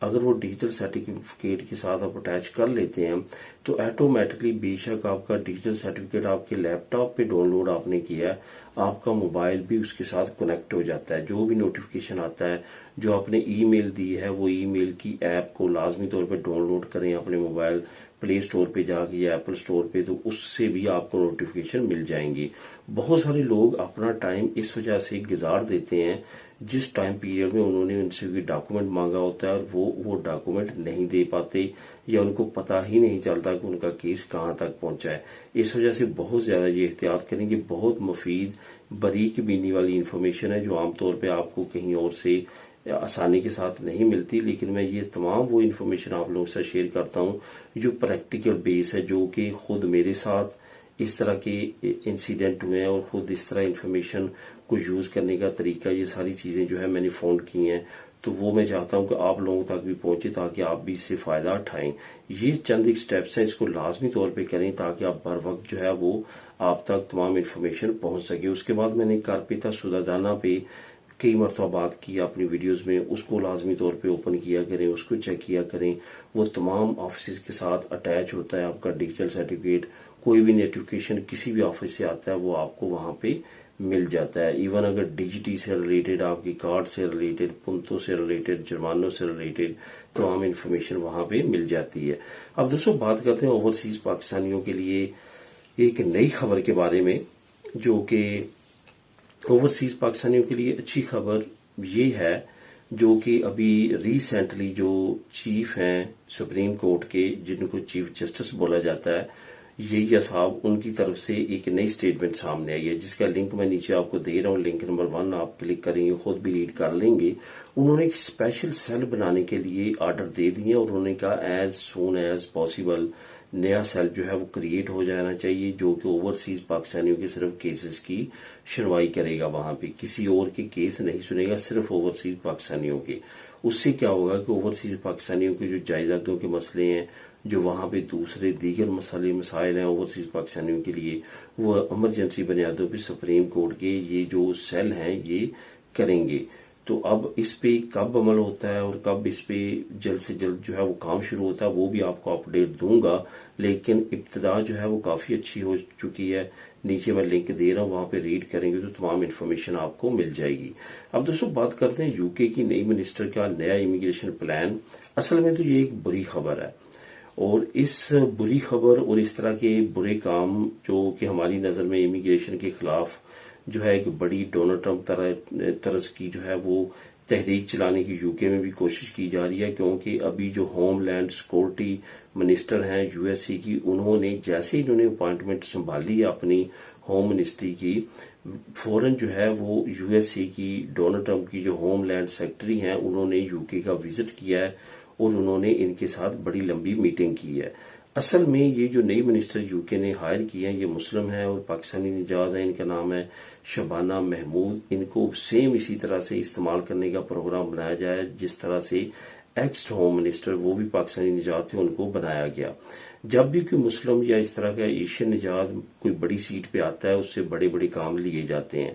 اگر وہ digital certificate کے ساتھ آپ اٹیچ کر لیتے ہیں تو ایٹومیٹکلی بے شک آپ کا ڈیجیٹل سرٹیفکیٹ آپ کے لیپ ٹاپ پہ ڈاؤن لوڈ آپ نے کیا ہے، آپ کا موبائل بھی اس کے ساتھ کنیکٹ ہو جاتا ہے. جو بھی نوٹیفیکیشن آتا ہے، جو آپ نے ای میل دی ہے، وہ ای میل کی ایپ کو لازمی طور پہ ڈاؤن لوڈ کریں اپنے موبائل پلے اسٹور پہ جا کے یا ایپل اسٹور پہ، تو اس سے بھی آپ کو نوٹیفیکیشن مل جائیں گی. بہت سارے لوگ اپنا ٹائم اس وجہ سے گزار دیتے ہیں جس ٹائم پیریڈ میں انہوں نے ان سے کوئی ڈاکومنٹ مانگا ہوتا ہے، اور وہ ڈاکومنٹ نہیں دے پاتے یا ان کو پتہ ہی نہیں چلتا کہ ان کا کیس کہاں تک پہنچا ہے. اس وجہ سے بہت زیادہ یہ احتیاط کریں کہ بہت مفید باریک بینی والی انفارمیشن ہے جو عام طور پہ آپ کو کہیں اور سے آسانی کے ساتھ نہیں ملتی، لیکن میں یہ تمام وہ انفارمیشن آپ لوگوں سے شیئر کرتا ہوں جو پریکٹیکل بیس ہے، جو کہ خود میرے ساتھ اس طرح کے انسیڈنٹ ہوئے ہیں اور خود اس طرح انفارمیشن کو یوز کرنے کا طریقہ، یہ ساری چیزیں جو ہے میں نے فاؤنڈ کی ہیں، تو وہ میں چاہتا ہوں کہ آپ لوگوں تک بھی پہنچے تاکہ آپ بھی اس سے فائدہ اٹھائیں. یہ چند ایک سٹیپس ہیں، اس کو لازمی طور پہ کریں تاکہ آپ بر وقت جو ہے وہ آپ تک تمام انفارمیشن پہنچ سکے. اس کے بعد میں نے کارپیتا سودادانہ پہ کئی مرتبہ بات کی اپنی ویڈیوز میں، اس کو لازمی طور پہ اوپن کیا کریں، اس کو چیک کیا کریں. وہ تمام آفیسز کے ساتھ اٹیچ ہوتا ہے آپ کا ڈیجیٹل سرٹیفکیٹ. کوئی بھی نوٹیفیکیشن کسی بھی آفس سے آتا ہے وہ آپ کو وہاں پہ مل جاتا ہے. ایون اگر ڈی جی ٹی سے ریلیٹڈ، آپ کی کارڈ سے ریلیٹڈ، پنتوں سے ریلیٹڈ، جرمانوں سے ریلیٹڈ تمام انفارمیشن وہاں پہ مل جاتی ہے. اب دوستوں بات کرتے ہیں اوورسیز پاکستانیوں کے لیے ایک نئی خبر کے بارے میں، جو کہ اوورسیز پاکستانیوں کے لیے اچھی خبر یہ ہے، جو کہ ابھی ریسنٹلی جو چیف ہیں سپریم کورٹ کے، جن کو چیف جسٹس بولا جاتا ہے، یہی صاحب، ان کی طرف سے ایک نئی سٹیٹمنٹ سامنے آئی ہے جس کا لنک میں نیچے آپ کو دے رہا ہوں. لنک نمبر 1 آپ کلک کریں گے، خود بھی ریڈ کر لیں گے. انہوں نے ایک اسپیشل سیل بنانے کے لیے آرڈر دے دیے اور انہوں نے کہا ایز سون ایز پاسبل نیا سیل جو ہے وہ کریٹ ہو جانا چاہیے، جو کہ اوورسیز پاکستانیوں کے صرف کیسز کی سنوائی کرے گا. وہاں پہ کسی اور کے کیس نہیں سنے گا، صرف اوورسیز پاکستانیوں کے. اس سے کیا ہوگا کہ اوورسیز پاکستانیوں کے جو جائیدادوں کے مسئلے ہیں، جو وہاں پہ دوسرے دیگر مسائل ہیں اوورسیز پاکستانیوں کے لیے، وہ ایمرجنسی بنیادوں پہ سپریم کورٹ کے یہ جو سیل ہیں یہ کریں گے. تو اب اس پہ کب عمل ہوتا ہے اور کب اس پہ جلد سے جلد جو ہے وہ کام شروع ہوتا ہے، وہ بھی آپ کو اپڈیٹ دوں گا. لیکن ابتدا جو ہے وہ کافی اچھی ہو چکی ہے. نیچے میں لنک دے رہا ہوں، وہاں پہ ریڈ کریں گے تو تمام انفارمیشن آپ کو مل جائے گی. اب دوستوں بات کرتے ہیں یو کے کی نئی منسٹر کا نیا امیگریشن پلان. اصل میں تو یہ ایک بری خبر ہے، اور اس بری خبر اور اس طرح کے برے کام جو کہ ہماری نظر میں امیگریشن کے خلاف جو ہے ایک بڑی ڈونلڈ ٹرمپ طرز کی جو ہے وہ تحریک چلانے کی یو کے میں بھی کوشش کی جا رہی ہے. کیونکہ ابھی جو ہوم لینڈ سیکورٹی منسٹر ہیں یو ایس سی کی، انہوں نے جیسے ہی انہوں نے اپوائنٹمنٹ سنبھالی اپنی ہوم منسٹری کی، فوراً جو ہے وہ یو ایس سی کی ڈونلڈ ٹرمپ کی جو ہوم لینڈ سیکرٹری ہیں، انہوں نے یو کے کا وزٹ کیا ہے اور انہوں نے ان کے ساتھ بڑی لمبی میٹنگ کی ہے. اصل میں یہ جو نئی منسٹر یو کے نے ہائر کی ہیں یہ مسلم ہے اور پاکستانی نژاد ہے. ان کا نام ہے شبانہ محمود. ان کو سیم اسی طرح سے استعمال کرنے کا پروگرام بنایا جائے جس طرح سے ایکس ہوم منسٹر، وہ بھی پاکستانی نژاد تھے، ان کو بنایا گیا. جب بھی کوئی مسلم یا اس طرح کا ایشین نژاد کوئی بڑی سیٹ پہ آتا ہے، اس سے بڑے بڑے کام لیے جاتے ہیں.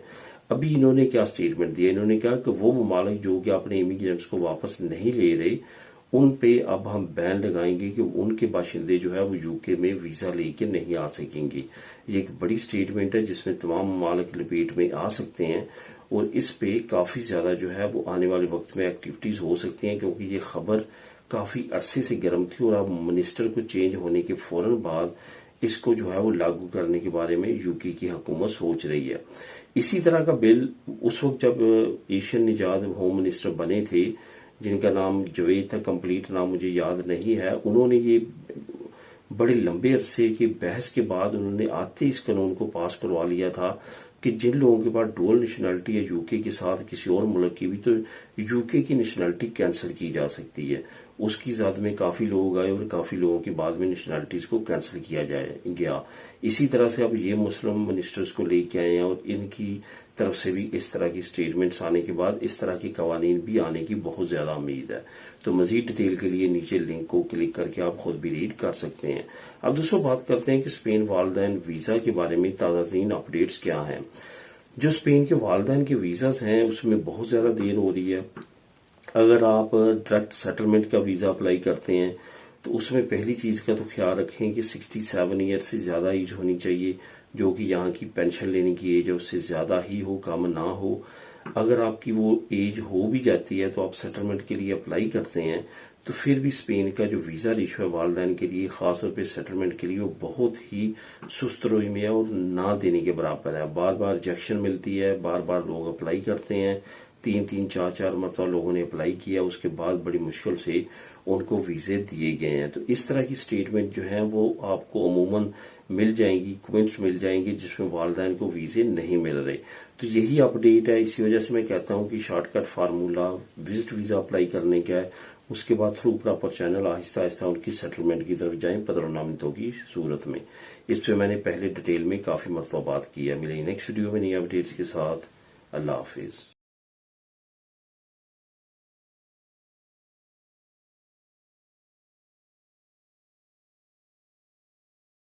ابھی انہوں نے کیا سٹیٹمنٹ دیا؟ انہوں نے کہا کہ وہ ممالک جو کہ اپنے امیگرینٹس کو واپس نہیں لے رہے، ان پہ اب ہم بین لگائیں گے کہ ان کے باشندے جو ہے وہ یو کے میں ویزا لے کے نہیں آ سکیں گے. یہ ایک بڑی سٹیٹمنٹ ہے جس میں تمام ممالک لپیٹ میں آ سکتے ہیں، اور اس پہ کافی زیادہ جو ہے وہ آنے والے وقت میں ایکٹیویٹیز ہو سکتی ہیں، کیونکہ یہ خبر کافی عرصے سے گرم تھی اور اب منسٹر کو چینج ہونے کے فوراً بعد اس کو جو ہے وہ لاگو کرنے کے بارے میں یو کے کی حکومت سوچ رہی ہے. اسی طرح کا بل اس وقت جب ایشین نژاد ہوم منسٹر بنے تھے، جن کا نام جوید تھا، کمپلیٹ نام مجھے یاد نہیں ہے، انہوں نے یہ بڑے لمبے عرصے کی بحث کے بعد انہوں نے آتے اس قانون کو پاس کروا لیا تھا کہ جن لوگوں کے پاس ڈول نیشنلٹی ہے یو کے کے ساتھ کسی اور ملک کی بھی، تو یو کے کی نیشنلٹی کینسل کی جا سکتی ہے. اس کی ذات میں کافی لوگ آئے اور کافی لوگوں کے بعد میں نیشنلٹیز کو کینسل کیا گیا. اسی طرح سے اب یہ مسلم منسٹرز کو لے کے آئے ہیں اور ان کی طرف سے بھی اس طرح کی سٹیٹمنٹس آنے کے بعد اس طرح کے قوانین بھی آنے کی بہت زیادہ امید ہے. تو مزید ڈیٹیل کے لیے نیچے لنک کو کلک کر کے آپ خود بھی ریڈ کر سکتے ہیں. اب دوستوں بات کرتے ہیں کہ اسپین والدین ویزا کے بارے میں تازہ ترین اپڈیٹس کیا ہیں. جو اسپین کے والدین کے ویزاز ہیں اس میں بہت زیادہ دیر ہو رہی ہے. اگر آپ ڈائریکٹ سیٹلمنٹ کا ویزا اپلائی کرتے ہیں تو اس میں پہلی چیز کا تو خیال رکھیں کہ 67 ایئر سے زیادہ ایج ہونی چاہیے، جو کہ یہاں کی پینشن لینے کی ایج ہے اس سے زیادہ ہی ہو، کم نہ ہو۔ اگر آپ کی وہ ایج ہو بھی جاتی ہے تو آپ سیٹلمنٹ کے لیے اپلائی کرتے ہیں تو پھر بھی اسپین کا جو ویزا ریشو ہے والدین کے لیے، خاص طور پہ سیٹلمنٹ کے لیے، وہ بہت ہی سست روی میں ہے اور نہ دینے کے برابر ہے۔ بار بار ریجیکشن ملتی ہے، بار بار لوگ اپلائی کرتے ہیں، 3 4 مرتبہ لوگوں نے اپلائی کیا، اس کے بعد بڑی مشکل سے ان کو ویزے دیے گئے ہیں۔ تو اس طرح کی سٹیٹمنٹ جو ہیں وہ آپ کو عموماً مل جائیں گی، کمنٹس مل جائیں گے جس میں والدین کو ویزے نہیں مل رہے۔ تو یہی اپڈیٹ ہے، اسی وجہ سے میں کہتا ہوں کہ shortcut formula visit visa apply کرنے کا ہے، اس کے بعد تھرو پراپر چینل آہستہ آہستہ ان کی سیٹلمنٹ کی طرف جائیں پدرونامتوں کی صورت میں۔ اس پہ میں نے پہلے ڈیٹیل میں کافی مرتبہ بات کی ہے۔ ملیں نیکسٹ ویڈیو میں نئی اپڈیٹس کے ساتھ۔ اللہ حافظ۔